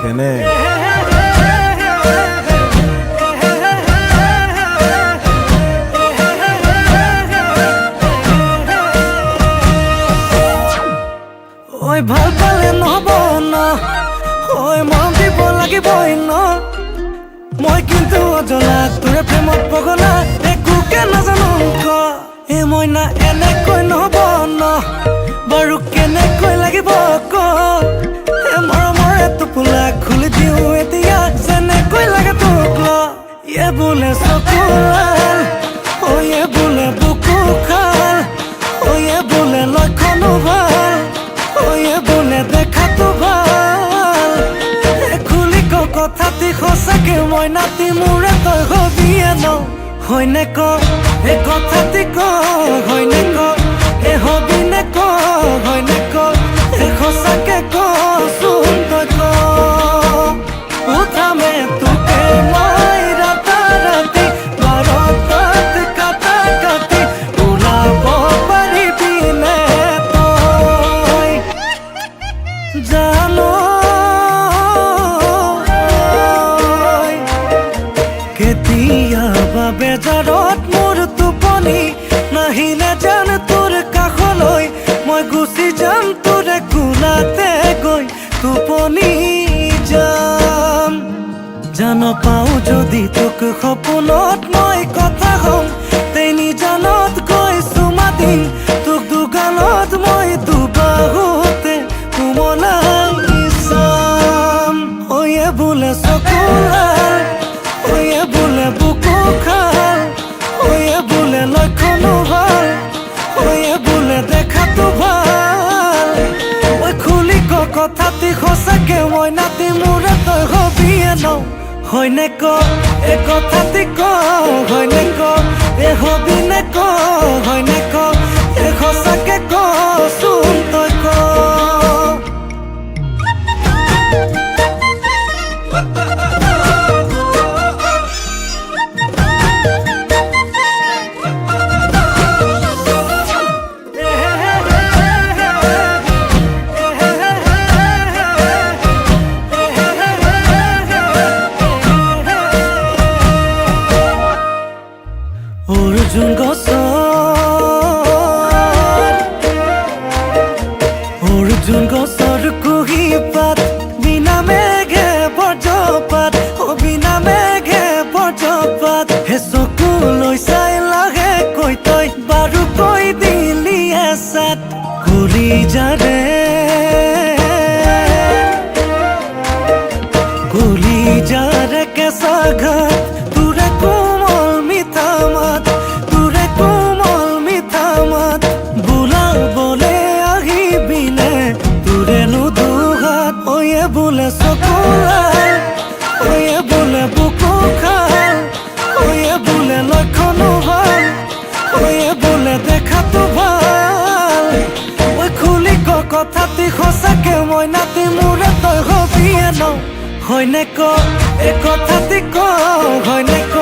কেনে ওই ভাল পালে নহব ন, ওই মৰম দিব লাগিবই ন। মই কিন্তু অজলা তোৰে প্ৰেমত পগলা, একোকে নাজানো ক। এ মইনা এনেকৈ নহব ন, বাৰু কেনেকৈ লাগিব ক। এ মৰমৰ টোপোলা খুলি দিওঁ এতিয়া, যেনেকৈ লাগে তোক ল। এ বোলে চকু লাল, ঐ এ বোলে বুকু খাল, ঐ এ বোলে লক্ষণো ভাল, ঐ এ বোলে দেখাতো ভাল। এ খুলি ক কথাটি সঁচাকে মই নাতি মোৰে তই হবিয়ে ন। হয়নে ক এ কথাটি ক, হয়নে ক এ হবিনে ক, হয়নে ক এ সঁচাকে কচোন তই ক। উঠামে তোকে মই ৰাতাৰাতি, বাৰটাত কাটা কাটি ওলাব পাৰিবিনে তই জানো। কেতিয়াবা বেজাৰত মোৰ টোপনি নাহিলে জান তোৰ কাষলৈ, মই গুচি যাম তোৰে কোলাতে গৈ টোপনি যাম। জান পাওঁ যদি তোক সপোনত মই কথা কম, তেনি জানত গৈ চুমা দিম তোক দুগালত মই দুবাহুতে কোমলাই চাম। ঐ এ বোলে চকু লাল, ঐ এ বোলে বুকু খাল, ঐ এ বোলে লক্ষণো ভাল, ঐ এ বোলে দেখাতো ভাল। ঐ খুলি ক কথাটি সঁচাকে মই নাতি মোৰে তই হবিয়ে ন। হয়নে ক এ কথাটি ক, হয়নে ক এ হবিনে ক, হয়নে ক এ সঁচাকে কচোন তই ক। অৰ্জুন গছৰ কুহি পাত, বিনা মেঘে বজ্ৰপাত, বিনা মেঘে বজ্ৰপাত। হে চকু লৈ চাই লাহে কৈ তই বাৰু কৈ দিলি এচাত কৰি যাৰে, গলি যাৰে কেঁচা ঘাট তোৰে কোমল মিঠা মাত, তোৰে কোমল মিঠা মাত। বোলাবলে আহিবিনে তোৰে নুদুহাত, ঐ এ বোলে চকু লাল, ঐ এ বোলে বুকু খাল, ঐ এ বোলে লক্ষণো ভাল, ঐ এ বোলে দেখাতো ভাল। ঐ খুলি ক কথাটি সঁচাকে মই নাতি মোৰে তই হবিয়ে ন। হয়নে ক এ কথাটি ক, হয়নে ক